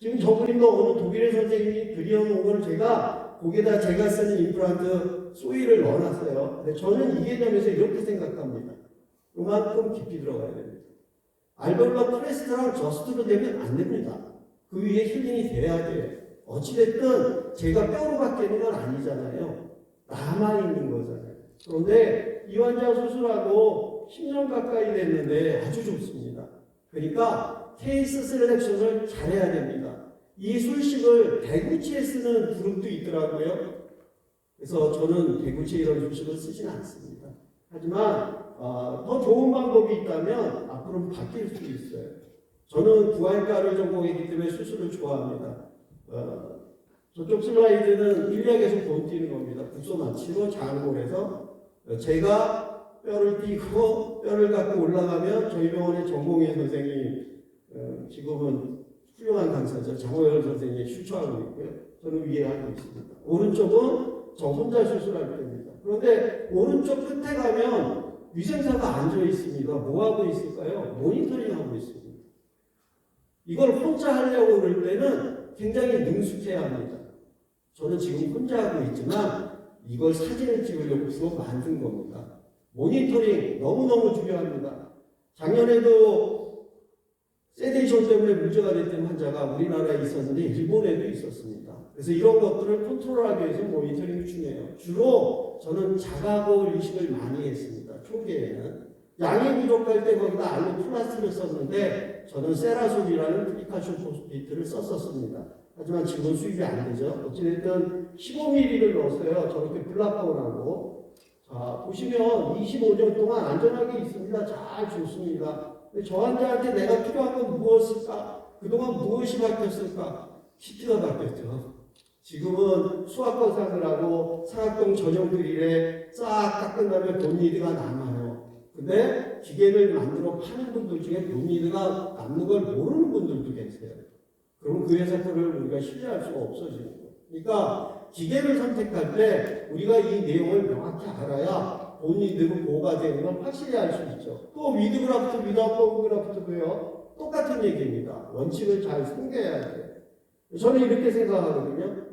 지금 저분님도 어느 독일의 선생님이 그려놓은 걸 거기에다 제가 쓰는 임플란트 소위를 넣어놨어요. 근데 저는 이 개념에서 이렇게 생각합니다. 요만큼 깊이 들어가야 됩니다. 알베올라 크레스트랑 저스트로 되면 안 됩니다. 그 위에 힐링이 돼야 돼요. 어찌됐든 제가 뼈로 바뀌는 건 아니잖아요. 남아있는 거잖아요. 그런데 이 환자 수술하고 10년 가까이 됐는데 아주 좋습니다. 그러니까 케이스 셀렉션을 잘해야 됩니다. 이 술식을 대구치에 쓰는 그룹도 있더라고요. 그래서 저는 대구치에 이런 술식을 쓰진 않습니다. 하지만 더 좋은 방법이 있다면 앞으로는 바뀔 수 있어요. 저는 부활과를 전공했기 때문에 수술을 좋아합니다. 저쪽 슬라이드는 인력에서 돈 띄는 겁니다. 국소 마취로 장골에서 제가 뼈를 띄고 뼈를 갖고 올라가면 저희 병원의 전공의 선생님 지금은 훌륭한 강사죠. 장호열 선생님이 슈처하고 있고요. 저는 위에 하고 있습니다. 오른쪽은 저 혼자 수술할 때입니다. 그런데 오른쪽 끝에 가면 위생사가 앉아 있습니다. 뭐 하고 있을까요? 모니터링 하고 있습니다. 이걸 혼자 하려고 그럴 때는 굉장히 능숙해야 합니다. 저는 지금 혼자 하고 있지만 이걸 사진을 찍으려고 주로 만든 겁니다. 모니터링 너무너무 중요합니다. 작년에도 세데이션 때문에 문제가 됐던 환자가 우리나라에 있었는데 일본에도 있었습니다. 그래서 이런 것들을 컨트롤하기 위해서 모니터링이 중요해요. 주로 저는 자가고 이식을 많이 했습니다. 초기에는. 양이 부족할 때 거기다 알로플라스를 썼는데 저는 세라솔이라는 프리카션 포스페이트를 썼었습니다. 하지만 지금은 수입이 안 되죠. 어찌됐든 15mm를 넣었어요. 저렇게 블락다운하고. 자, 보시면 25년 동안 안전하게 있습니다. 잘 좋습니다. 저 환자한테 내가 필요한 건 무엇일까? 그동안 무엇이 바뀌었을까? CT가 바뀌었죠. 지금은 수학과상을 하고 사각동 전용 드릴에 싹 닦은 다음에 본니드가 남아요. 근데 기계를 만들어 파는 분들 중에 본니드가 남는 걸 모르는 분들도 계세요. 그럼 그 회사 거를 우리가 신뢰할 수가 없어지는 거예요. 그러니까 기계를 선택할 때 우리가 이 내용을 명확히 알아야 본니드로 뭐가 되는 걸 확실히 알 수 있죠. 또 위드그라프트, 위드아웃 그라프트도요. 똑같은 얘기입니다. 원칙을 잘 숨겨야 돼요. 저는 이렇게 생각하거든요.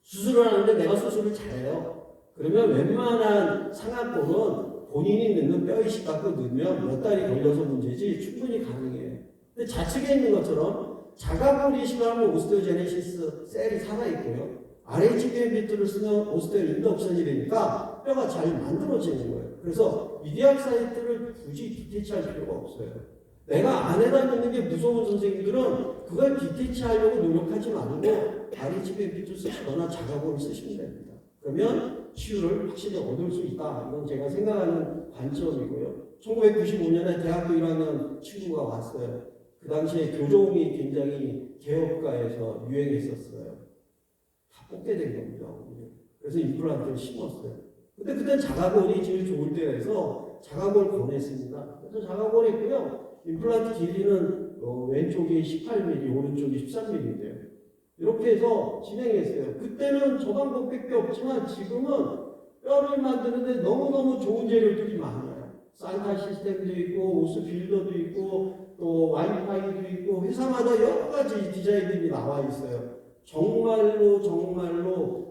수술을 하는데 내가 수술을 잘해요. 그러면 웬만한 상악골은 본인이 넣는 뼈 이식 갖고 넣으면 몇 달이 걸려서 문제지 충분히 가능해요. 근데 좌측에 있는 것처럼 자가골 이식을 하면 오스테오제네시스 셀이 살아있고요. RHBM 비트를 쓰면 오스테오 인덕션이 되니까 뼈가 잘 만들어지는 거예요. 그래서 미디약 사이트를 굳이 디테치할 필요가 없어요. 내가 안에다 넣는 게 무서운 선생님들은 그걸 디테치하려고 노력하지 말고 RHBM 비트 쓰시거나 자가골을 쓰시면 됩니다. 그러면 치유를 확실히 얻을 수 있다. 이건 제가 생각하는 관점이고요. 1995년에 대학교 1학년 친구가 왔어요. 그 당시에 교종이 굉장히 개업가에서 유행했었어요. 다 뽑게 된 겁니다. 그래서 임플란트를 심었어요. 근데 그때 자가골이 제일 좋을 때라서 자가골 보냈습니다. 그래서 자가골 했고요. 임플란트 길이는 왼쪽이 18mm, 오른쪽이 13mm인데요. 이렇게 해서 진행했어요. 그때는 저 방법밖에 없지만 지금은 뼈를 만드는데 너무너무 좋은 재료들이 많아요. 산타 시스템도 있고 오스 빌더도 있고 또 와이파이도 있고 회사마다 여러 가지 디자인들이 나와 있어요. 정말로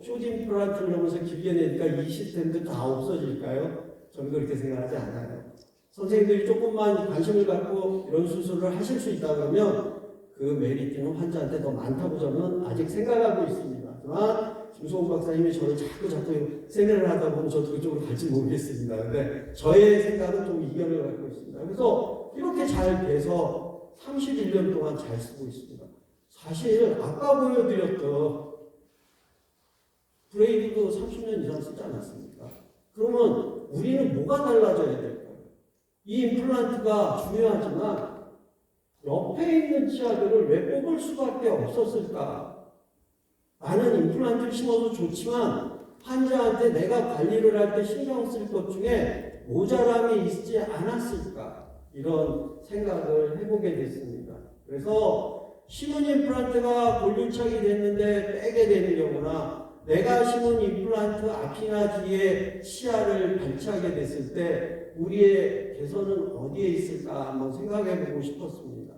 숏 임플란트를 하면서 길게 내니까 이 시스템도 다 없어질까요? 저는 그렇게 생각하지 않아요. 선생님들이 조금만 관심을 갖고 이런 수술을 하실 수 있다 그러면 그 메리트는 환자한테 더 많다고 저는 아직 생각하고 있습니다. 하지만 김소훈 박사님이 저를 자꾸 세뇌를 하다 보면 저도 그쪽으로 갈지 모르겠습니다. 근데 저의 생각은 좀 이견을 갖고 있습니다. 그래서 이렇게 잘 돼서 31년 동안 잘 쓰고 있습니다. 사실 아까 보여드렸던 브레이브도 30년 이상 쓰지 않았습니까? 그러면 우리는 뭐가 달라져야 될까요? 이 임플란트가 중요하지만 옆에 있는 치아들을 왜 뽑을 수밖에 없었을까? 나는 임플란트를 심어도 좋지만 환자한테 내가 관리를 할 때 신경 쓸 것 중에 모자람이 있지 않았을까? 이런 생각을 해보게 됐습니다. 그래서 심은 임플란트가 골륜착이 됐는데 빼게 되는 경우나 내가 심은 임플란트 앞이나 뒤에 치아를 발치하게 됐을 때 우리의 개선은 어디에 있을까 한번 생각해 보고 싶었습니다.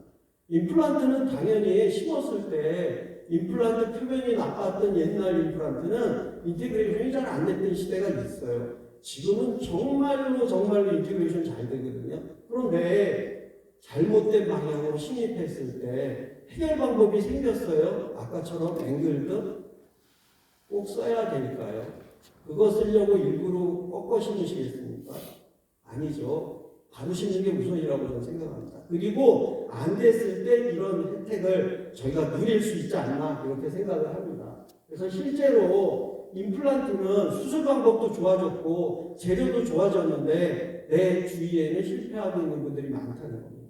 임플란트는 당연히 심었을 때 임플란트 표면이 나빴던 옛날 임플란트는 인테그레이션이 잘 안 됐던 시대가 있어요. 지금은 정말로 인테그레이션 잘 되거든요. 그런데 잘못된 방향으로 침입했을 때 해결 방법이 생겼어요. 아까처럼 앵글도 꼭 써야 될까요? 그거 쓰려고 일부러 꺾어 심으시겠습니까? 아니죠. 바로 심는 게 우선이라고 저는 생각합니다. 그리고 안 됐을 때 이런 혜택을 저희가 누릴 수 있지 않나 이렇게 생각을 합니다. 그래서 실제로 임플란트는 수술 방법도 좋아졌고 재료도 좋아졌는데 내 주위에는 실패하고 있는 분들이 많다는 겁니다.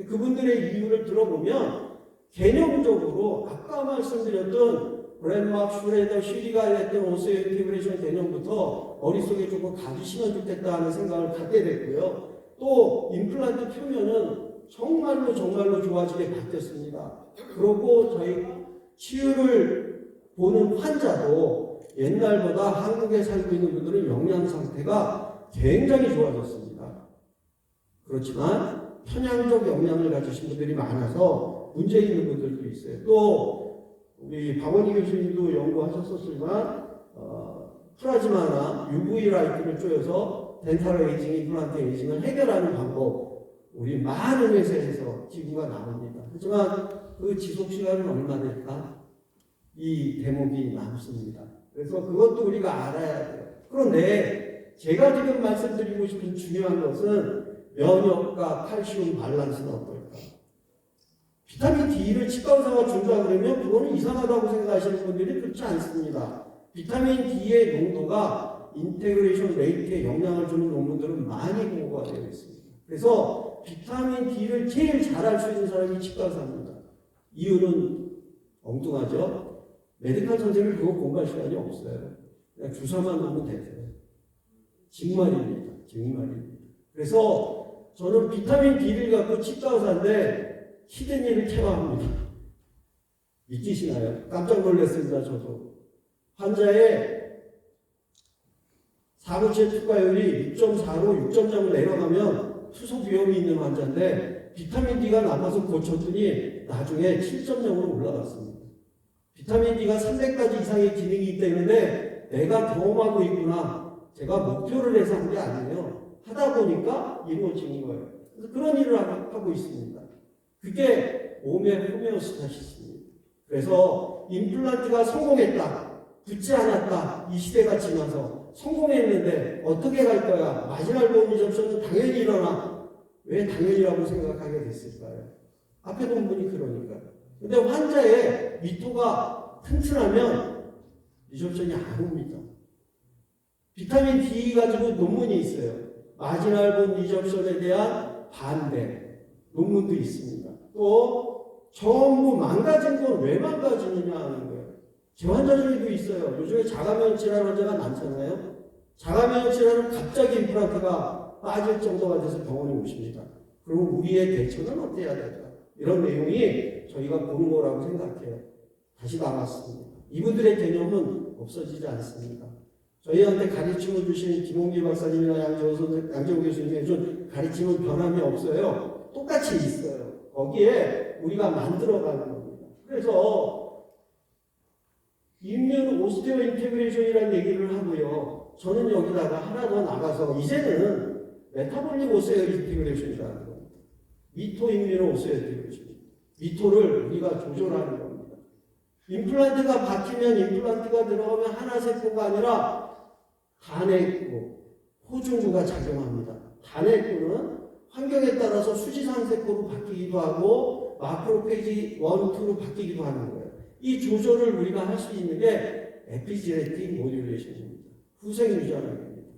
그분들의 이유를 들어보면 개념적으로 아까 말씀드렸던 브랜막, 슈레더, 슈리가 했던 오스의 인테그레이션 개념부터 머릿속에 조금 가두시면 좋겠다 하는 생각을 갖게 됐고요. 또 임플란트 표면은 정말로 좋아지게 바뀌었습니다. 그리고 저희가 치유를 보는 환자도 옛날보다 한국에 살고 있는 분들은 영양 상태가 굉장히 좋아졌습니다. 그렇지만 편향적 영양을 가지신 분들이 많아서 문제 있는 분들도 있어요. 또 우리 박원희 교수님도 연구하셨었지만 플라즈마나 UV 라이트를 쪼여서 덴탈 에이징, 임플란트 에이징을 해결하는 방법 우리 많은 회사에서 기구가 나옵니다. 하지만 그 지속 시간은 얼마 될까? 이 대목이 남습니다. 그래서 그것도 우리가 알아야 돼요. 그런데 제가 지금 말씀드리고 싶은 중요한 것은 면역과 칼슘 밸런스는 어떨까? 비타민 D를 치과 의사가 준다 그러면 그거는 이상하다고 생각하시는 분들이 그렇지 않습니다. 비타민 D의 농도가 인테그레이션 레이트에 영향을 주는 논문들은 많이 보고가 되어 있습니다. 그래서 비타민 D를 제일 잘할 수 있는 사람이 치과 의사입니다. 이유는 엉뚱하죠? 메디컬 선생님이 그거 공부할 시간이 없어요. 그냥 주사만 놓으면 되세요. 정말입니다. 그래서 저는 비타민 D를 갖고 치과 의사인데 히든힐을 케어합니다. 믿기시나요? 깜짝 놀랐습니다. 저도. 환자의 사고체 투과율이 6.4로 6.0을 내려가면 투석 위험이 있는 환자인데 비타민 D가 남아서 고쳤더니 나중에 7.0으로 올라갔습니다. 비타민 D가 300가지 이상의 기능이 있기 때문에 내가 경험하고 있구나. 제가 목표를 해서 한 게 아니에요. 하다 보니까 이루어지는 거예요. 그래서 그런 일을 하고 있습니다. 그게 몸의 호메오스타시스입니다. 그래서 임플란트가 성공했다. 붙지 않았다. 이 시대가 지나서 성공했는데 어떻게 갈 거야? 마지막 보험 리접션은 당연히 일어나. 왜 당연히라고 생각하게 됐을까요? 앞에 본 분이 그러니까요. 근데 환자의 미토가 튼튼하면 리접션이 안 옵니다. 비타민 D 가지고 논문이 있어요. 마지날본 리접션에 대한 반대 논문도 있습니다. 또 전부 망가진 건 왜 망가지느냐 하는 거예요. 제 환자 중에도 있어요. 요즘에 자가면 질환 환자가 많잖아요. 자가면 질환은 갑자기 임플란트가 빠질 정도가 돼서 병원에 오십니다. 그리고 우리의 대처는 어떻게 해야 될까? 이런 내용이 저희가 보는 거라고 생각해요. 다시 나왔습니다. 이분들의 개념은 없어지지 않습니다. 저희한테 가르침을 주신 김홍기 박사님이나 양재호 교수님의 준 가르침은 변함이 없어요. 똑같이 있어요. 거기에 우리가 만들어가는 겁니다. 그래서 임뮤 오스테오 인테그레이션이라는 얘기를 하고요. 저는 여기다가 하나 더 나가서 이제는 메타볼릭 오스테오 인테그레이션이라는 겁니다. 미토 임뮤 오스테오 인테그레이션. 미토를 우리가 조절하는 겁니다. 임플란트가 박히면 임플란트가 들어가면 하나 세포가 아니라 단핵구, 호중구가 작용합니다. 단핵구는 환경에 따라서 수지상 세포로 바뀌기도 하고 마크로페이지 1, 2로 바뀌기도 하는 거예요. 이 조절을 우리가 할 수 있는 게 에피제네틱 모듈레이션입니다. 후생 유전학입니다.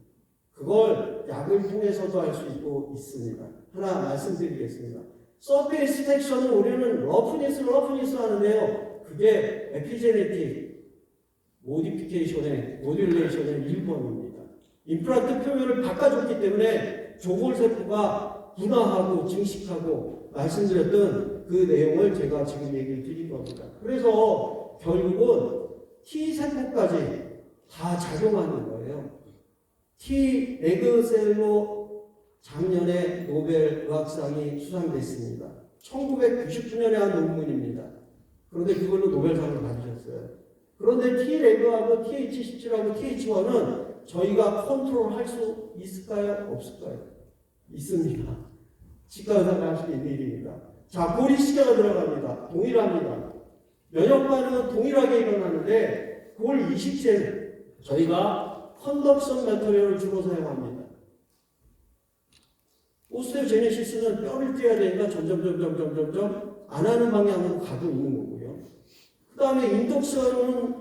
그걸 약을 통해서도 할 수 있고 있습니다. 하나 말씀드리겠습니다. 서페이스 텍션은 우리는 러프니스 하는데요. 그게 에피제네틱 모디피케이션의 모듈레이션의 1번입니다. 임플란트 표면을 바꿔줬기 때문에 조골세포가 분화하고 증식하고 말씀드렸던 그 내용을 제가 지금 얘기를 드린 겁니다. 그래서 결국은 T세포까지 다 작용하는 거예요. T 레그셀로 작년에 노벨 의학상이 수상됐습니다. 1999년에 한 논문입니다. 그런데 그걸로 노벨상을 받으셨어요. 그런데 T레그하고 TH17하고 TH1은 저희가 컨트롤할 수 있을까요? 없을까요? 있습니다. 치과 의사가 할 수 있는 일입니다. 자, 고리 시계가 들어갑니다. 동일합니다. 면역 반응은 동일하게 일어나는데 골 이식제는 저희가 컨덕션 매터리얼을 주로 사용합니다. 오스테오제네시스는 뼈를 떼야 되니까 점점 안 하는 방향으로 가고 있는 거고요. 그 다음에 인덕션은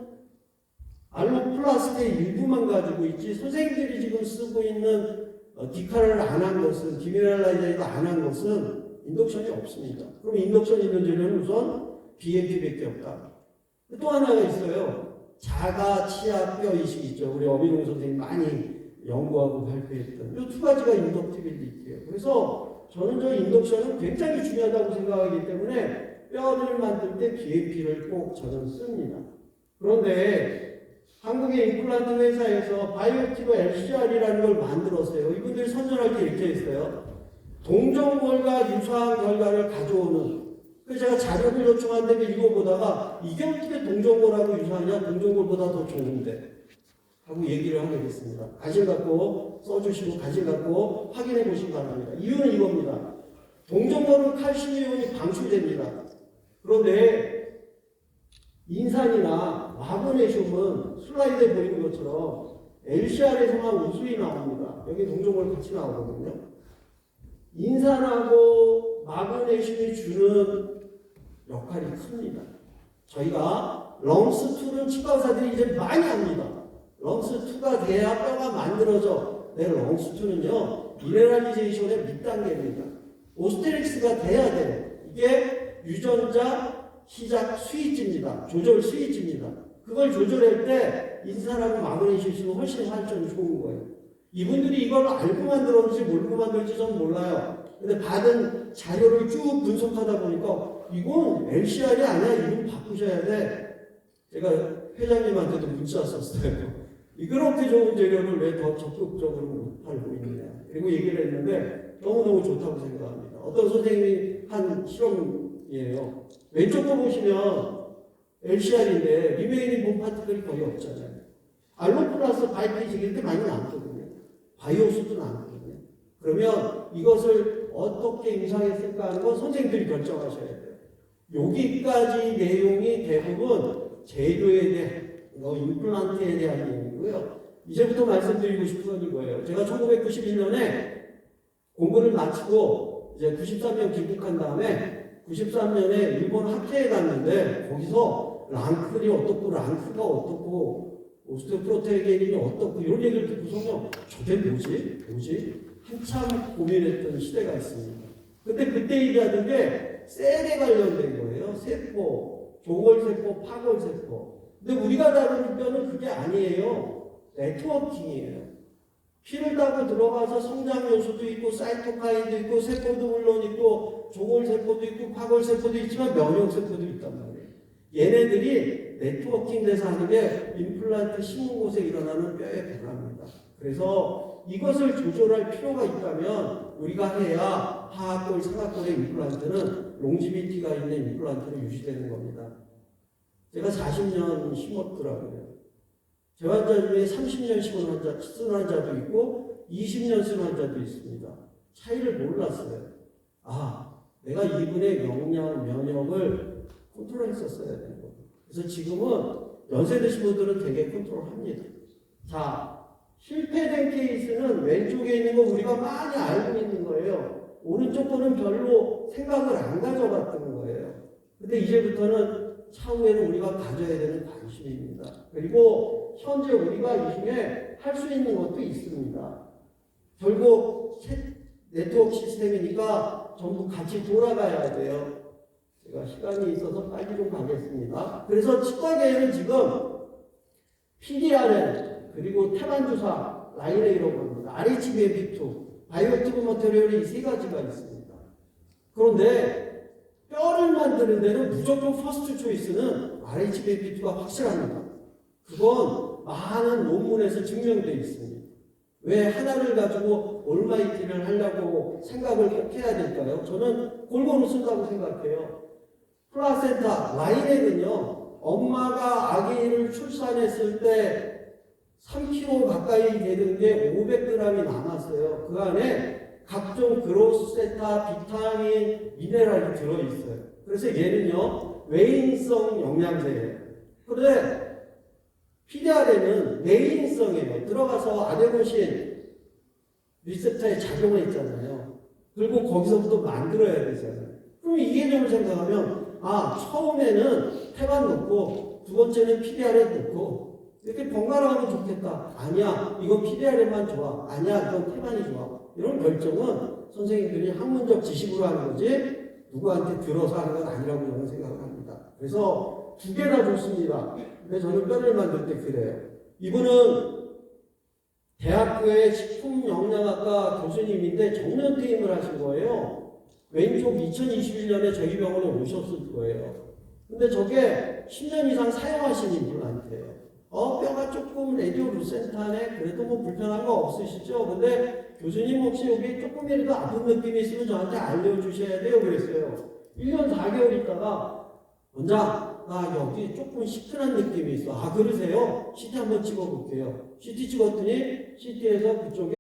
알로플라스트의 일부만 가지고 있지 선생님들이 지금 쓰고 있는 디카를 안 한 것은 디미neralize를 안 한 것은 인덕션이 없습니다. 그럼 인덕션 있는 재료는 우선 BMP밖에 없다. 또 하나가 있어요. 자가 치아 뼈 이식 있죠. 우리 어민웅 선생님 많이 연구하고 발표했던 이 두 가지가 인덕티빌리티예요. 그래서 저는 저 인덕션은 굉장히 중요하다고 생각하기 때문에 뼈를 만들 때 BMP를 꼭 저는 씁니다. 그런데 한국의 임플란트 회사에서 바이오티브 LCR이라는 걸 만들었어요. 이분들이 선전할 때 이렇게 했어요. 동종골과 유사한 결과를 가져오는. 그래서 제가 자료를 요청한다면 이거 보다가 이게 어떻게 동종골하고 유사하냐? 동종골보다 더 좋은데. 하고 얘기를 하게 됐습니다. 관심 갖고 써주시고 관심 갖고 확인해 보시기 바랍니다. 이유는 이겁니다. 동종골은 칼슘 이온이 방출됩니다. 그런데 인산이나 마그네슘은 슬라이드에 보이는 것처럼 LCR에서만 우수히 나옵니다. 여기 동종골 같이 나오거든요. 인산하고 마그네슘이 주는 역할이 큽니다. 저희가 럼스2는 치과 의사들이 이제 많이 합니다. 럼스2가 돼야 뼈가 만들어져. 내 럼스2는요, 미네랄리제이션의 밑단계입니다. 오스테릭스가 돼야 돼요. 이게 유전자 시작 스위치입니다. 조절 스위치입니다. 그걸 조절할 때 인산하고 마그네슘이 훨씬 발전이 좋은 거예요. 이분들이 이걸 알고 만들었는지 모르고 만들었는지 전 몰라요. 근데 받은 자료를 쭉 분석하다 보니까 이건 LCR이 아니야. 이름 바꾸셔야 돼. 제가 회장님한테도 문자 썼어요. 이렇게 좋은 재료를 왜 더 적극적으로 못 팔고 있느냐. 그리고 얘기를 했는데 너무너무 좋다고 생각합니다. 어떤 선생님이 한 실험이에요. 왼쪽 거 보시면 LCR인데 리메이닝 몸 파트들이 거의 없잖아요. 알로플라스 바이피직 이렇게 많이 남거든요. 바이오스도 남거든요. 그러면 이것을 어떻게 임상했을까 하는 건 선생님들이 결정하셔야 돼요. 여기까지 내용이 대부분 재료에 대한 임플란트에 대한 얘기고요. 이제부터 말씀드리고 싶은 건 이거예요. 제가 1991년에 공부를 마치고 이제 93년 귀국한 다음에 93년에 일본 학회에 갔는데 거기서 랑클이 어떻고 랑크가 어떻고 오스테오프로테게닌이 어떻고 이런 얘기를 듣고서는 저게 뭐지? 한참 고민했던 시대가 있습니다. 근데 그때 얘기하던 게 셀에 관련된 거예요. 세포, 조골세포, 파골세포. 근데 우리가 다루는 뼈는 그게 아니에요. 네트워킹이에요. 피를 타고 들어가서 성장 요소도 있고 사이토카인도 있고 세포도 물론 있고 조골세포도 있고 파골세포도 있지만 면역세포도 있단 말이에요. 얘네들이 네트워킹 돼서 하는 게 임플란트 심은 곳에 일어나는 뼈의 변화입니다. 그래서 이것을 조절할 필요가 있다면 우리가 해야 하악골, 상악골의 임플란트는 롱지비티가 있는 임플란트로 유지되는 겁니다. 제가 40년 심었더라고요. 제 환자 중에 30년 쓴 환자도 있고 20년 쓴 환자도 있습니다. 차이를 몰랐어요. 내가 이분의 명량, 면역을 컨트롤했었어야 되는 거예요. 그래서 지금은 연세 드신 분들은 되게 컨트롤합니다. 자, 실패된 케이스는 왼쪽에 있는 거 우리가 많이 알고 있는 거예요. 오른쪽 거는 별로 생각을 안 가져봤던 거예요. 근데 이제부터는 차후에는 우리가 가져야 되는 관심입니다. 그리고 현재 우리가 이 중에 할 수 있는 것도 있습니다. 결국 네트워크 시스템이니까 전부 같이 돌아가야 돼요. 제가 시간이 있어서 빨리 좀 가겠습니다. 그래서 치과계에는 지금 PDRN 그리고 태반주사 라이레이라고 합니다. RHBMP2 바이오티브 머테리얼이 이 세 가지가 있습니다. 그런데 뼈를 만드는 데는 무조건 퍼스트 초이스는 RHBMP2가 확실합니다. 그건 많은 논문에서 증명되어 있습니다. 왜 하나를 가지고 올마이티를 하려고 생각을 꼭 해야 될까요? 저는 골고루 쓴다고 생각해요. 플라센타, 라인액은요, 엄마가 아기를 출산했을 때 3kg 가까이 되는 게 500g이 남았어요. 그 안에 각종 그로스세타, 비타민, 미네랄이 들어있어요. 그래서 얘는요, 외인성 영양제예요. 그런데 PDR에는 내인성이에요. 들어가서 아데노신 리셉터에 작용을 있잖아요. 그리고 거기서부터 만들어야 되잖아요. 그럼 이 개념을 생각하면 처음에는 태반 넣고 두 번째는 PDR에 넣고 이렇게 번갈아 가면 좋겠다. 아니야, 이건 PDR에만 좋아. 아니야, 이건 태반이 좋아. 이런 결정은 선생님들이 학문적 지식으로 하는 거지 누구한테 들어서 하는 건 아니라고 저는 생각을 합니다. 그래서 두 개 다 좋습니다. 근데 저는 뼈를 만들 때 그래요. 이분은 대학교의 식품영양학과 교수님인데 정년퇴임을 하신 거예요. 왼쪽 2021년에 저희 병원에 오셨을 거예요. 근데 저게 10년 이상 사용하신 임플란트예요. 뼈가 조금 레디오루센타네. 그래도 뭐 불편한 거 없으시죠? 근데 교수님 혹시 여기 조금이라도 아픈 느낌이 있으면 저한테 알려주셔야 돼요. 그랬어요. 1년 4개월 있다가 원장, 나 여기 조금 시큰한 느낌이 있어. 그러세요? CT 한번 찍어볼게요. CT 찍었더니 CT에서 그쪽에